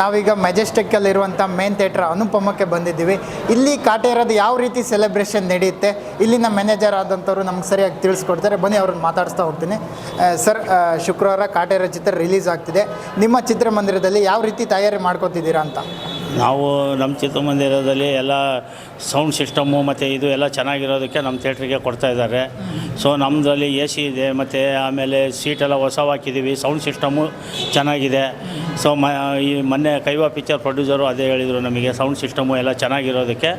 ನಾವೀಗ ಮೆಜೆಸ್ಟಿಕ್ಕಲ್ಲಿರುವಂಥ main theatre ಅನುಪಮಕ್ಕೆ ಬಂದಿದ್ದೀವಿ. ಇಲ್ಲಿ ಕಾಟೇರದು ಯಾವ ರೀತಿ ಸೆಲೆಬ್ರೇಷನ್ ನಡೆಯುತ್ತೆ ಇಲ್ಲಿನ ಮ್ಯಾನೇಜರ್ ಆದಂಥವ್ರು ನಮ್ಗೆ ಸರಿಯಾಗಿ ತಿಳಿಸ್ಕೊಡ್ತಾರೆ. ಬನ್ನಿ ಅವ್ರನ್ನ ಮಾತಾಡಿಸ್ತಾ ಹೋಗ್ತೀನಿ. ಸರ್, ಶುಕ್ರವಾರ ಕಾಟೇರ ಚಿತ್ರ ರಿಲೀಸ್ ಆಗ್ತಿದೆ. ನಿಮ್ಮ ಚಿತ್ರಮಂದಿರದಲ್ಲಿ ಯಾವ ರೀತಿ ತಯಾರಿ ಮಾಡ್ಕೋತಿದ್ದೀರಾ ಅಂತ? ನಾವು ನಮ್ಮ ಚಿತ್ರಮಂದಿರದಲ್ಲಿ ಎಲ್ಲ ಸೌಂಡ್ ಸಿಸ್ಟಮ್ಮು ಮತ್ತು ಇದು ಎಲ್ಲ ಚೆನ್ನಾಗಿರೋದಕ್ಕೆ ನಮ್ಮ ಥಿಯೇಟ್ರಿಗೆ ಕೊಡ್ತಾಯಿದ್ದಾರೆ. ಸೊ ನಮ್ಮದ್ರಲ್ಲಿ ಎ ಸಿ ಇದೆ, ಮತ್ತು ಆಮೇಲೆ ಸೀಟೆಲ್ಲ ಹೊಸವು ಹಾಕಿದ್ದೀವಿ, ಸೌಂಡ್ ಸಿಸ್ಟಮ್ಮು ಚೆನ್ನಾಗಿದೆ. ಸೊ ಈ ಮೊನ್ನೆ ಕೈವಾ ಪಿಕ್ಚರ್ ಪ್ರೊಡ್ಯೂಸರು ಅದೇ ಹೇಳಿದರು, ನಮಗೆ ಸೌಂಡ್ ಸಿಸ್ಟಮು ಎಲ್ಲ ಚೆನ್ನಾಗಿರೋದಕ್ಕೆ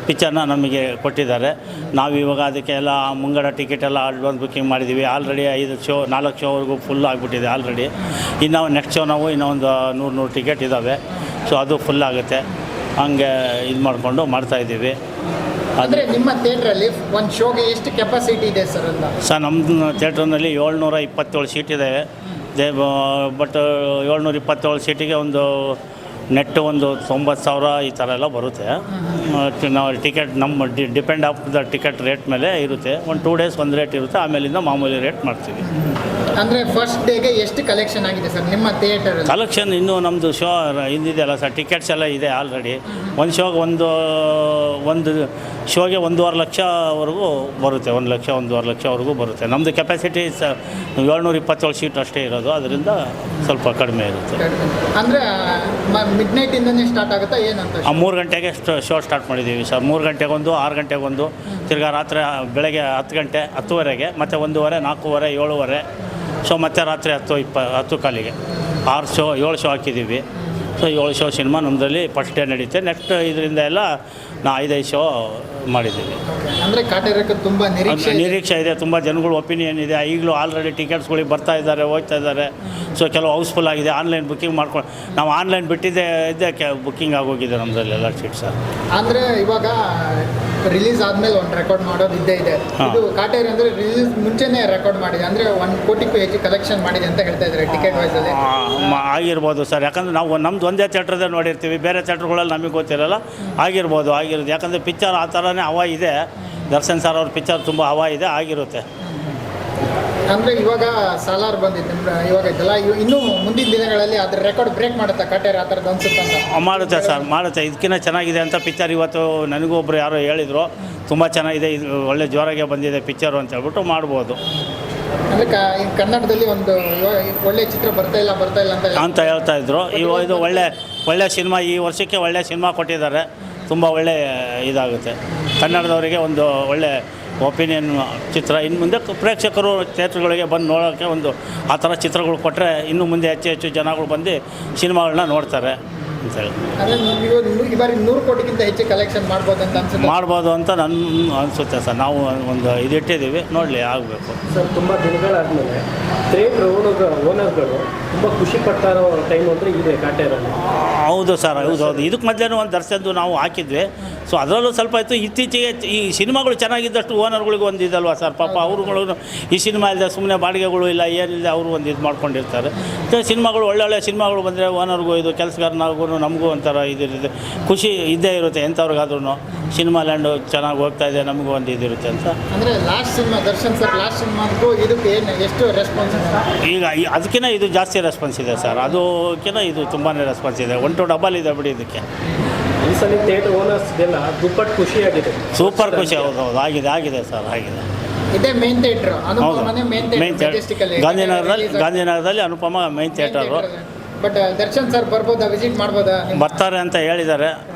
ಪಿಕ್ಚರ್ನ ನಮಗೆ ಕೊಟ್ಟಿದ್ದಾರೆ. ನಾವು ಇವಾಗ ಅದಕ್ಕೆ ಎಲ್ಲ ಮುಂಗಡ ಟಿಕೆಟ್ ಎಲ್ಲ ಅಡ್ವಾನ್ಸ್ ಬುಕ್ಕಿಂಗ್ ಮಾಡಿದ್ದೀವಿ. ಆಲ್ರೆಡಿ 4 ಶೋವರೆಗೂ ಫುಲ್ ಆಗಿಬಿಟ್ಟಿದೆ ಆಲ್ರೆಡಿ. ಇನ್ನು ನೆಕ್ಸ್ಟ್ ಶೋ ನಾವು ಇನ್ನೂ ಒಂದು 100 ಟಿಕೆಟ್ ಇದ್ದಾವೆ. ಸೊ ಅದು ಫುಲ್ ಆಗುತ್ತೆ. ಹಂಗೆ ಇದು ಮಾಡಿಕೊಂಡು ಮಾಡ್ತಾಯಿದ್ದೀವಿ. ಅಂದರೆ ನಿಮ್ಮ ಥಿಯೇಟ್ರಲ್ಲಿ ಒಂದು ಶೋಗೆ ಎಷ್ಟು ಕೆಪಾಸಿಟಿ ಇದೆ ಸರ್ ಅಂತ? ಸರ್, ನಮ್ಮ ಥಿಯೇಟ್ರ್ನಲ್ಲಿ 727 ಸೀಟ್ ಇದೆ. ಬಟ್ 727 ಸೀಟಿಗೆ ಒಂದು ನೆಟ್ಟು ಒಂದು 90,000 ಈ ಥರ ಎಲ್ಲ ಬರುತ್ತೆ. ನಾವು ಟಿಕೆಟ್ ನಮ್ಮ depend of the ticket rate ಮೇಲೆ ಇರುತ್ತೆ. ಒಂದು 2 ಡೇಸ್ ಒಂದು ರೇಟ್ ಇರುತ್ತೆ, ಆಮೇಲಿಂದ ಮಾಮೂಲಿ ರೇಟ್ ಮಾಡ್ತೀವಿ. ಅಂದರೆ ಫಸ್ಟ್ ಡೇಗೆ ಎಷ್ಟು ಕಲೆಕ್ಷನ್ ಆಗಿದೆ ಸರ್ ನಿಮ್ಮ ಥಿಯೇಟರ್? ಕಲೆಕ್ಷನ್ ಇನ್ನೂ ನಮ್ಮದು ಶೋ ಹಿಂದಿದೆಯಲ್ಲ ಸರ್, ಟಿಕೆಟ್ಸ್ ಎಲ್ಲ ಇದೆ ಆಲ್ರೆಡಿ. ಒಂದು ಶೋಗೆ ಒಂದು ಶೋಗೆ 1.5 ಲಕ್ಷವರೆಗೂ ಬರುತ್ತೆ. 1 ಲಕ್ಷ 1.5 ಲಕ್ಷವರೆಗೂ ಬರುತ್ತೆ. ನಮ್ಮದು ಕೆಪಾಸಿಟಿ 727 ಸೀಟ್ ಅಷ್ಟೇ ಇರೋದು, ಅದರಿಂದ ಸ್ವಲ್ಪ ಕಡಿಮೆ ಇರುತ್ತೆ. ಅಂದರೆ ಮಿಡ್ ನೈಟಿಂದನೇ ಸ್ಟಾರ್ಟ್ ಆಗುತ್ತಾ ಏನಂತ? 3 ಗಂಟೆಗೆ ಶೋ ಸ್ಟಾರ್ಟ್ ಮಾಡಿದ್ದೀವಿ ಸರ್. 3 ಗಂಟೆಗೊಂದು, 6 ಗಂಟೆಗೊಂದು, ತಿರ್ಗಾ ರಾತ್ರಿ ಬೆಳಗ್ಗೆ 10 ಗಂಟೆ 10ವರೆಗೆ, ಮತ್ತು 1:30, 4:15, 7:30. ಸೊ ಮತ್ತು ರಾತ್ರಿ 10 ಕಾಲಿಗೆ 7 ಶೋ ಹಾಕಿದ್ದೀವಿ. ಸೊ 7 ಶೋ ಸಿನಿಮಾ ನಮ್ಮದ್ರಲ್ಲಿ ಫಸ್ಟ್ ಡೇ ನಡೀತೆ. ನೆಕ್ಸ್ಟ್ ಇದರಿಂದ ಎಲ್ಲ ನಾವು 5 ಶೋ ಮಾಡಿದ್ದೀವಿ. ಅಂದರೆ ಕಾಟೇರಕ್ಕೆ ತುಂಬ ನಿರೀಕ್ಷೆ ಇದೆ, ತುಂಬ ಜನಗಳು ಒಪಿನಿಯನ್ ಇದೆ. ಈಗಲೂ ಆಲ್ರೆಡಿ ಟಿಕೆಟ್ಸ್ಗಳಿಗೆ ಬರ್ತಾ ಇದ್ದಾರೆ, ಹೋಗ್ತಾ ಇದ್ದಾರೆ. ಸೊ ಕೆಲವು ಹೌಸ್ಫುಲ್ ಆಗಿದೆ. ಆನ್ಲೈನ್ ಬುಕ್ಕಿಂಗ್ ಮಾಡ್ಕೊಂಡು ನಾವು ಆನ್ಲೈನ್ ಬಿಟ್ಟಿದ್ದೆ ಬುಕ್ಕಿಂಗ್ ಆಗೋಗಿದೆ ನಮ್ಮದ್ರಲ್ಲಿ ಎಲ್ಲ ಸೀಟ್ ಸರ್. ಅಂದರೆ ಇವಾಗ ರಿಲೀಸ್ ಆದಮೇಲೆ ಒಂದು ರೆಕಾರ್ಡ್ ಮಾಡೋದು ಇದ್ದೇ ಇದೆ. ಇದು ಕಾಟೇರಿ ಅಂದರೆ ರಿಲೀಸ್ ಮುಂಚೆನೇ ರೆಕಾರ್ಡ್ ಮಾಡಿದೆ, ಅಂದರೆ 1 ಕೋಟಿಗೂ ಹೆಚ್ಚು ಕಲೆಕ್ಷನ್ ಮಾಡಿದೆ ಅಂತ ಹೇಳ್ತಾ ಇದ್ದಾರೆ ಟಿಕೆಟ್ ವೈಸಲ್ಲಿ. ಆಗಿರ್ಬೋದು ಸರ್, ಯಾಕಂದರೆ ನಾವು ನಮ್ಮದು ಒಂದೇ ಥಿಯೇಟ್ರದೇ ನೋಡಿರ್ತೀವಿ, ಬೇರೆ ಥಿಯೇಟ್ರ್ಗಳಲ್ಲಿ ನಮಗೆ ಗೊತ್ತಿರಲ್ಲ. ಆಗಿರ್ಬೋದು. ಯಾಕಂದರೆ ಪಿಕ್ಚರ್ ಆ ಥರನೇ ಹವಾ ಇದೆ. ದರ್ಶನ್ ಸರ್ ಅವ್ರ ಪಿಕ್ಚರ್ ತುಂಬ ಹವಾ ಇದೆ, ಆಗಿರುತ್ತೆ. ಅಂದರೆ ಇವಾಗ ಸಾಲಾರ್ ಬಂದಿತ್ತು, ಇವಾಗ ಇದೆಲ್ಲ ಇನ್ನೂ ಮುಂದಿನ ದಿನಗಳಲ್ಲಿ ಅದ್ರ ರೆಕಾರ್ಡ್ ಬ್ರೇಕ್ ಮಾಡುತ್ತಾ ಕಾಟೇರ ಆ ಥರದ್ದು ಅನ್ಸುತ್ತೆ ಅಂತ? ಮಾಡುತ್ತೆ ಸರ್, ಮಾಡುತ್ತೆ. ಇದಕ್ಕಿಂತ ಚೆನ್ನಾಗಿದೆ ಅಂತ ಪಿಕ್ಚರ್ ಇವತ್ತು ನನಗೂ ಒಬ್ಬರು ಯಾರೋ ಹೇಳಿದರು, ತುಂಬ ಚೆನ್ನಾಗಿದೆ, ಇದು ಒಳ್ಳೆ ಜೋರಾಗೆ ಬಂದಿದೆ ಪಿಕ್ಚರು ಅಂತ ಹೇಳ್ಬಿಟ್ಟು ಮಾಡ್ಬೋದು. ಅಂದರೆ ಕನ್ನಡದಲ್ಲಿ ಒಂದು ಒಳ್ಳೆ ಚಿತ್ರ ಬರ್ತಾ ಇಲ್ಲ ಅಂತ ಹೇಳ್ತಾ ಇದ್ರು. ಇದು ಒಳ್ಳೆ ಸಿನಿಮಾ, ಈ ವರ್ಷಕ್ಕೆ ಒಳ್ಳೆ ಸಿನಿಮಾ ಕೊಟ್ಟಿದ್ದಾರೆ. ತುಂಬ ಒಳ್ಳೆ ಇದಾಗುತ್ತೆ ಕನ್ನಡದವರಿಗೆ, ಒಂದು ಒಳ್ಳೆ ಒಪಿನಿಯನ್ ಚಿತ್ರ. ಇನ್ನು ಮುಂದೆ ಪ್ರೇಕ್ಷಕರು ಥಿಯೇಟ್ರ್ಗಳಿಗೆ ಬಂದು ನೋಡೋಕ್ಕೆ ಒಂದು ಆ ಥರ ಚಿತ್ರಗಳು ಕೊಟ್ಟರೆ ಇನ್ನು ಮುಂದೆ ಹೆಚ್ಚು ಜನಗಳು ಬಂದು ಸಿನಿಮಾಗಳನ್ನ ನೋಡ್ತಾರೆ ಅಂತೇಳಿ. ಈ ಬಾರಿ 100 ಕೋಟಿಗಿಂತ ಹೆಚ್ಚು ಕಲೆಕ್ಷನ್ ಮಾಡ್ಬೋದು ಅಂತ ನನ್ನ ಅನಿಸುತ್ತೆ ಸರ್. ನಾವು ಒಂದು ಇಟ್ಟಿದ್ದೀವಿ, ನೋಡಲಿ, ಆಗಬೇಕು ಸರ್. ತುಂಬ ದಿನಗಳಾದಮೇಲೆ ಥಿಯೇಟ್ರ್ ಓನರ್ಗಳು ತುಂಬ ಖುಷಿ ಪಡ್ತಾರೋ ಟೈಮ್ ಅಂದರೆ ಇದೆ ಕಾಟೇರಲ್ಲಿ. ಹೌದು ಸರ್, ಹೌದು. ಇದಕ್ಕೆ ಮೊದಲೇನೂ ಒಂದು ದರ್ಶನದ್ದು ನಾವು ಹಾಕಿದ್ವಿ. ಸೊ ಅದರಲ್ಲೂ ಸ್ವಲ್ಪ ಇತ್ತು. ಇತ್ತೀಚೆಗೆ ಈ ಸಿನಿಮಾಗಳು ಚೆನ್ನಾಗಿದ್ದಷ್ಟು ಓನರ್ಗಳಿಗೆ ಒಂದು ಇದಲ್ವ ಸರ್, ಪಾಪ ಅವ್ರುಗಳು ಈ ಸಿನಿಮಾ ಇಲ್ಲದೆ ಸುಮ್ಮನೆ ಬಾಡಿಗೆಗಳು ಇಲ್ಲ, ಏನಿಲ್ಲ, ಅವರು ಒಂದು ಇದು ಮಾಡ್ಕೊಂಡಿರ್ತಾರೆ. ಸಿನಿಮಾಗಳು ಒಳ್ಳೊಳ್ಳೆ ಸಿನಿಮಾಗಳು ಬಂದರೆ ಓನರ್ಗೂ ಇದು ಕೆಲಸಗಾರನಾಗೂ ನಮಗೂ ಒಂಥರ ಇದಿರುತ್ತೆ, ಖುಷಿ ಇದ್ದೇ ಇರುತ್ತೆ. ಎಂಥವ್ರಿಗಾದ್ರೂ ಸಿನಿಮಾ ಲ್ಯಾಂಡು ಚೆನ್ನಾಗಿ ಹೋಗ್ತಾ ಇದೆ, ನಮಗೂ ಒಂದು ಇದಿರುತ್ತೆ ಅಂತ. ಅಂದರೆ last cinema Darshan sir last ಸಿನಿಮಾಗೂ ಇದಕ್ಕೆ ಎಷ್ಟು ರೆಸ್ಪಾನ್ಸ್? ಈಗ ಅದಕ್ಕಿಂತ ಇದು ಜಾಸ್ತಿ ರೆಸ್ಪಾನ್ಸ್ ಇದೆ ಸರ್. ಅದಕ್ಕಿಂತ ಇದು ತುಂಬಾ ರೆಸ್ಪಾನ್ಸ್ ಇದೆ. 1 to ಡಬಲ್ ಇದೆ ಬಿಡಿ ಇದಕ್ಕೆ. ಈ ಸಲ ಥಿಯೇಟರ್ ಓನರ್ಸ್ಗೆಲ್ಲ ದುಪ್ಪಟ್ಟು ಖುಷಿಯಾಗಿದೆ. ಸೂಪರ್ ಖುಷಿ. ಹೌದು, ಆಗಿದೆ ಸರ್, ಆಗಿದೆ. ಇದೇ ಮೇನ್ ಥಿಯೇಟ್ರ್ ಮೇನ್ ಥಿಯೇಟರ್ ಗಾಂಧಿನಗರದಲ್ಲಿ Anupama main theatre. But Darshan sir ಬರ್ಬೋದಾ, ವಿಸಿಟ್ ಮಾಡ್ಬೋದಾ? ಬರ್ತಾರೆ ಅಂತ ಹೇಳಿದ್ದಾರೆ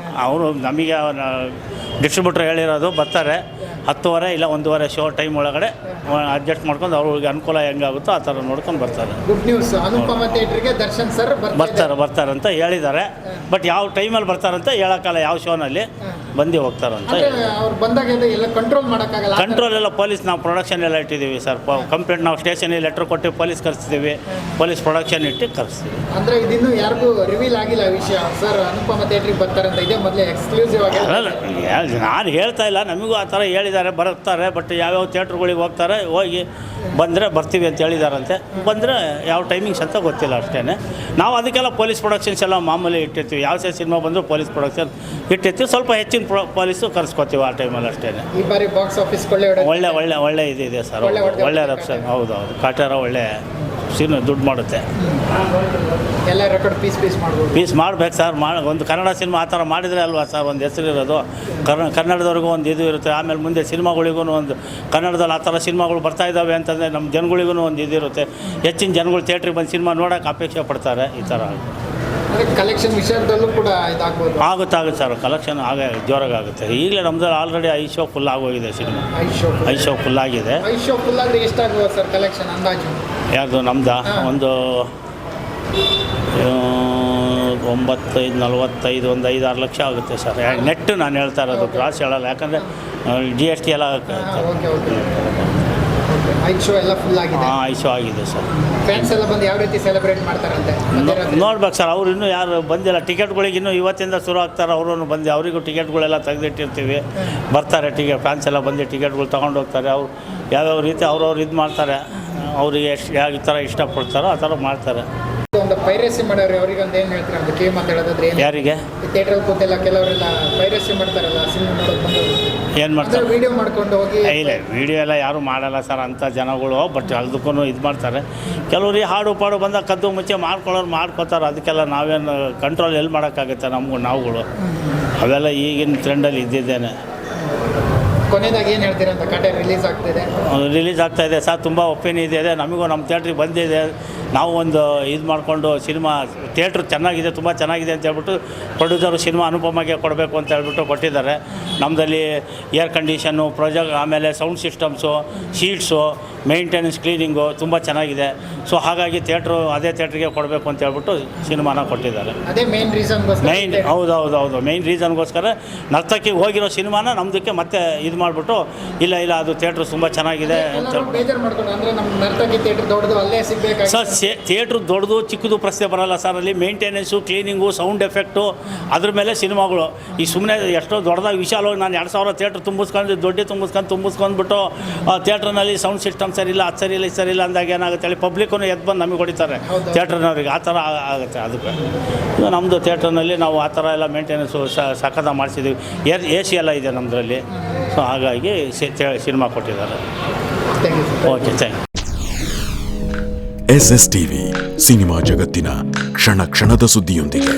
ಅವರು. ನಮಗೆ ಡಿಸ್ಟ್ರಿಬ್ಯೂಟ್ರ್ ಹೇಳಿರೋದು ಬರ್ತಾರೆ 10:30 ಇಲ್ಲ 1:15 ಶೋ ಟೈಮ್ ಒಳಗಡೆ ಅಡ್ಜಸ್ಟ್ ಮಾಡ್ಕೊಂಡು ಅವ್ರಿಗೆ ಅನುಕೂಲ ಹೆಂಗಾಗುತ್ತೋ ಆ ಥರ ನೋಡ್ಕೊಂಡು ಬರ್ತಾರೆ. Good news. ಅನುಪಮ ಥಿಯೇಟ್ರಿಗೆ ದರ್ಶನ್ ಸರ್ ಬರ್ತಾರೆ ಅಂತ ಹೇಳಿದ್ದಾರೆ. ಬಟ್ ಯಾವ ಟೈಮಲ್ಲಿ ಬರ್ತಾರಂತ ಹೇಳೋಕ್ಕಲ್ಲ, ಯಾವ ಶೋನಲ್ಲಿ ಬಂದು ಹೋಗ್ತಾರಂತ. ಅವ್ರು ಬಂದಾಗ ಎಲ್ಲ ಕಂಟ್ರೋಲ್ ಮಾಡೋಕ್ಕಾಗಲ್ಲ. ಕಂಟ್ರೋಲ್ ಎಲ್ಲ ಪೊಲೀಸ್ ನಾವು ಪ್ರೊಡಕ್ಷನ್ ಎಲ್ಲ ಇಟ್ಟಿದ್ದೀವಿ ಸರ್. ಕಂಪ್ಲೇಂಟ್ ನಾವು ಸ್ಟೇಷನಿಗೆ ಲೆಟ್ರ್ ಕೊಟ್ಟು ಪೊಲೀಸ್ ಕರೆಸ್ತೀವಿ, ಪೊಲೀಸ್ ಪ್ರೊಡಕ್ಷನ್ ಇಟ್ಟು ಕರೆಸ್ತೀವಿ. ಅಂದರೆ ಇದಿನ್ನೂ ಯಾರಿಗೂ ರಿವೀಲ್ ಆಗಿಲ್ಲ ವಿಷಯ ಸರ್, ಅನುಪಮ ಥಿಯೇಟ್ರಿಗೆ ಬರ್ತಾರಂತ. ಇದೇ ಮೊದಲೇ ಎಕ್ಸ್ಕ್ಲೂಸಿವ್ ಆಗಿ ನಾನು ಹೇಳ್ತಾ ಇಲ್ಲ, ನಮಗೂ ಆ ಥರ ಹೇಳಿದ್ದಾರೆ, ಬರ್ತಾರೆ. ಬಟ್ ಯಾವ್ಯಾವ ಥಿಯೇಟ್ರ್ಗಳಿಗೆ ಹೋಗ್ತಾರೆ, ಹೋಗಿ ಬಂದರೆ ಬರ್ತೀವಿ ಅಂತ ಹೇಳಿದಾರಂತೆ. ಬಂದರೆ ಯಾವ ಟೈಮಿಂಗ್ಸ್ ಅಂತ ಗೊತ್ತಿಲ್ಲ ಅಷ್ಟೇ. ನಾವು ಅದಕ್ಕೆಲ್ಲ ಪೊಲೀಸ್ ಪ್ರೊಡಕ್ಷನ್ಸ್ ಎಲ್ಲ ಮಾಮೂಲಿ ಇಟ್ಟಿರ್ತೀವಿ. ಯಾವ ಸಿನಿಮಾ ಬಂದರೂ ಪೊಲೀಸ್ ಪ್ರೊಡಕ್ಷನ್ ಇಟ್ಟಿರ್ತೀವಿ. ಸ್ವಲ್ಪ ಹೆಚ್ಚಿನ ಪೊಲೀಸು ಕರೆಸ್ಕೊತೀವಿ ಆ ಟೈಮಲ್ಲಿ ಅಷ್ಟೇ. ಈ ಬಾರಿ ಬಾಕ್ಸ್ ಆಫೀಸ್ ಒಳ್ಳೆ ಇದಿದೆ ಸರ್. ಒಳ್ಳೆ ರೆಪ್ಷನ್. ಹೌದು, ಕಾಟೇರ ಒಳ್ಳೆ ದುಡ್ಡು ಮಾಡುತ್ತೆ. ಎಲ್ಲ ರೆಕಾರ್ಡ್ ಪೀಸ್ ಮಾಡ್ಬೋದು. ಪೀಸ್ ಮಾಡ್ಬೇಕು ಸರ್. ಒಂದು ಕನ್ನಡ ಸಿನಿಮಾ ಆ ಥರ ಮಾಡಿದರೆ ಅಲ್ವಾ ಸರ್ ಒಂದು ಹೆಸರಿರೋದು. ಕನ್ನಡದವ್ರಿಗೂ ಒಂದು ಇದು ಇರುತ್ತೆ. ಆಮೇಲೆ ಮುಂದೆ ಸಿನಿಮಾಗಳಿಗೂ ಒಂದು ಕನ್ನಡದಲ್ಲಿ ಆ ಥರ ಸಿನಿಮಾಗಳು ಬರ್ತಾ ಇದ್ದಾವೆ ಅಂತಂದರೆ ನಮ್ಮ ಜನಗಳಿಗೂ ಒಂದು ಇದಿರುತ್ತೆ. ಹೆಚ್ಚಿನ ಜನಗಳು ಥಿಯೇಟ್ರಿಗೆ ಬಂದು ಸಿನಿಮಾ ನೋಡೋಕೆ ಅಪೇಕ್ಷೆ ಪಡ್ತಾರೆ. ಈ ಥರ ಕಲೆಕ್ಷನ್ ವಿಷಯದಲ್ಲೂ ಕೂಡ ಇದಾಗ್ಬೋದು. ಆಗುತ್ತೆ ಸರ್. ಕಲೆಕ್ಷನ್ ಜೋರಾಗುತ್ತೆ. ಈಗಲೇ ನಮ್ಮದು ಆಲ್ರೆಡಿ 5 ಶೋ ಫುಲ್ ಆಗೋಗಿದೆ ಸಿನಿಮಾ. 5 ಶೋ ಫುಲ್ ಆಗಿದೆ. 5 ಶೋ ಫುಲ್ ಆದರೆ ಎಷ್ಟಾಗ್ಬೋದು ಸರ್ ಕಲೆಕ್ಷನ್ ಅಂದಾಜು? ಯಾರ್ದು ನಮ್ದು ಒಂದು 45 ಒಂದು 5-6 ಲಕ್ಷ ಆಗುತ್ತೆ ಸರ್. ನೆಟ್ಟು ನಾನು ಹೇಳ್ತಾ ಇರೋದು, ಕ್ರಾಸ್ ಹೇಳಲ್ಲ. ಯಾಕಂದರೆ GST ಎಲ್ಲ 5 ಶೋ ಎಲ್ಲ ಫುಲ್ ಆಗಿದೆ. 5 ಶೋ ಆಗಿದೆ ಸರ್. ಫ್ಯಾನ್ಸ್ ಎಲ್ಲ ಬಂದು ಯಾವ ರೀತಿ ಸೆಲೆಬ್ರೇಟ್ ಮಾಡ್ತಾರಂತೆ ನೋಡ್ಬೇಕು ಸರ್. ಅವ್ರು ಇನ್ನೂ ಯಾರು ಬಂದಿಲ್ಲ. ಟಿಕೆಟ್ಗಳಿಗೆ ಇನ್ನೂ ಇವತ್ತಿಂದ ಶುರು ಆಗ್ತಾರೆ. ಅವರು ಬಂದು ಅವರಿಗೂ ಟಿಕೆಟ್ಗಳೆಲ್ಲ ತೆಗೆದಿಟ್ಟಿರ್ತೀವಿ. ಬರ್ತಾರೆ ಫ್ಯಾನ್ಸ್ ಎಲ್ಲ ಬಂದು ಟಿಕೆಟ್ಗಳು ತೊಗೊಂಡು ಹೋಗ್ತಾರೆ. ಅವ್ರು ಯಾವ್ಯಾವ ರೀತಿ ಅವ್ರವ್ರು ಇದು ಮಾಡ್ತಾರೆ. ಅವರಿಗೆ ಯಾವ ಥರ ಇಷ್ಟಪಡ್ತಾರೋ ಆ ಥರ ಮಾಡ್ತಾರೆ. ಒಂದು ಪೈರಸಿ ಮಾಡೋರು ಅವ್ರಿಗೆ ಒಂದು ಏನು ಹೇಳ್ತಾರೆ ಅಂತ ಕಿವಿ ಮಾತಾಡೋದಾದ್ರೆ ಯಾರಿಗೆ? ಥಿಯೇಟ್ರಲ್ಲಿ ಕೂತೆಲ್ಲ ಕೆಲವರೆಲ್ಲ ಪೈರಸಿ ಮಾಡ್ತಾರಲ್ಲ, ಸಿನಿಮಾ ನೋಡೋದು ಬಂದವರು ಏನು ಮಾಡ್ತಾರೆ? ವಿಡಿಯೋ ಮಾಡ್ಕೊಂಡು ಹೋಗಿ. ಇಲ್ಲ, ವಿಡಿಯೋ ಎಲ್ಲ ಯಾರೂ ಮಾಡಲ್ಲ ಸರ್ ಅಂಥ ಜನಗಳು. ಬಟ್ ಅದಕ್ಕೂ ಇದು ಮಾಡ್ತಾರೆ. ಕೆಲವ್ರಿಗೆ ಹಾಡು ಪಾಡು ಬಂದಾಗ ಕದ್ದು ಮುಚ್ಚೆ ಮಾಡ್ಕೊಳ್ಳೋರು ಮಾಡ್ಕೋತಾರೆ. ಅದಕ್ಕೆಲ್ಲ ನಾವೇನು ಕಂಟ್ರೋಲ್ ಎಲ್ಲಿ ಮಾಡೋಕ್ಕಾಗುತ್ತೆ ನಾವುಗಳು. ಅವೆಲ್ಲ ಈಗಿನ ಟ್ರೆಂಡಲ್ಲಿ ಇದ್ದಿದ್ದೇನೆ. ಕೊನೆಯದಾಗಿ ಏನು ಹೇಳ್ತೀರಾ ಅಂತ? ಕಾಟೇರ ರಿಲೀಸ್ ಆಗ್ತಾಯಿದೆ ಸರ್. ತುಂಬ ಒಪಿನಿಯನ್ ಇದೆ. ನಮಗೂ ನಮ್ಮ ಥಿಯೇಟ್ರಿಗೆ ಬಂದಿದೆ. ನಾವು ಒಂದು ಇದು ಮಾಡಿಕೊಂಡು ಸಿನಿಮಾ ಥಿಯೇಟ್ರ್ ಚೆನ್ನಾಗಿದೆ, ತುಂಬ ಚೆನ್ನಾಗಿದೆ ಅಂತ ಹೇಳ್ಬಿಟ್ಟು ಪ್ರೊಡ್ಯೂಸರು ಸಿನಿಮಾ ಅನುಪಮಗೆ ಕೊಡಬೇಕು ಅಂತ ಹೇಳ್ಬಿಟ್ಟು ಕೊಟ್ಟಿದ್ದಾರೆ. ನಮ್ಮದಲ್ಲಿ ಏರ್ ಕಂಡೀಷನ್ನು, ಪ್ರೊಜೆಕ್ಟ್, ಆಮೇಲೆ sound systems, sheets, maintenance, cleaning ತುಂಬ ಚೆನ್ನಾಗಿದೆ. ಸೊ ಹಾಗಾಗಿ ಅದೇ ಥಿಯೇಟ್ರಿಗೆ ಕೊಡಬೇಕು ಅಂತ ಹೇಳ್ಬಿಟ್ಟು ಸಿನಿಮಾನ ಕೊಟ್ಟಿದ್ದಾರೆ. ಅದೇ ಮೇನ್ ರೀಸನ್. ಹೌದು ಮೇನ್ ರೀಸನ್ಗೋಸ್ಕರ ನರ್ತಕಿಗೆ ಹೋಗಿರೋ ಸಿನಿಮಾನ ನಮ್ಮದಕ್ಕೆ ಮತ್ತೆ ಇದು ಮಾಡಿಬಿಟ್ಟು ಇಲ್ಲ ಅದು ಥಿಯೇಟ್ರ್ ತುಂಬ ಚೆನ್ನಾಗಿದೆ ಅಂತ ಸರ್. ಥಿಯೇಟ್ರ್ ದೊಡ್ಡದು ಚಿಕ್ಕದು ಪ್ರಶ್ನೆ ಬರೋಲ್ಲ ಸರ್. ಅಲ್ಲಿ ಮೇಂಟೆನೆನ್ಸು, ಕ್ಲೀನಿಂಗು, ಸೌಂಡ್ ಎಫೆಕ್ಟು, ಅದ್ರ ಮೇಲೆ ಸಿನಿಮಾಗಳು. ಈ ಸುಮ್ಮನೆ ಎಷ್ಟೋ ದೊಡ್ಡದಾಗಿ ವಿಶಾಲವಾಗಿ ನಾನು 2000 ಥಿಯೇಟ್ರ್ ತುಂಬಿಸ್ಕೊಂಡ್ಬಿಟ್ಟು ಥಿಯೇಟ್ರ್ನಲ್ಲಿ ಸೌಂಡ್ ಸಿಸ್ಟಮ್ ಸರಿಯಿಲ್ಲ, ಅದು ಸರಿಯಿಲ್ಲ, ಇದು ಸರಿಯಿಲ್ಲ ಅಂದಾಗ ಏನಾಗುತ್ತೆ ಹೇಳಿ ಪಬ್ಲಿಕ್ಕೂ ಎದ್ದು ಬಂದು ನಮಗೆ ಹೊಡಿತಾರೆ ಥಿಯೇಟ್ರ್ನವ್ರಿಗೆ. ಆ ಥರ ಆಗುತ್ತೆ. ಅದಕ್ಕೆ ನಮ್ಮದು ಥಿಯೇಟ್ರ್ನಲ್ಲಿ ನಾವು ಆ ಥರ ಎಲ್ಲ ಮೇಂಟೆನೆನ್ಸು ಸಖತ ಮಾಡಿಸಿದ್ದೀವಿ. AC ಎಲ್ಲ ಇದೆ ನಮ್ಮದ್ರಲ್ಲಿ. ಸೊ ಹಾಗಾಗಿ ಸಿನಿಮಾ ಕೊಟ್ಟಿದ್ದಾರೆ. Okay, thank you. SSTV cinema ಜಗತ್ತಿನ ಕ್ಷಣ ಕ್ಷಣದ ಸುದ್ದಿಯೊಂದಿಗೆ.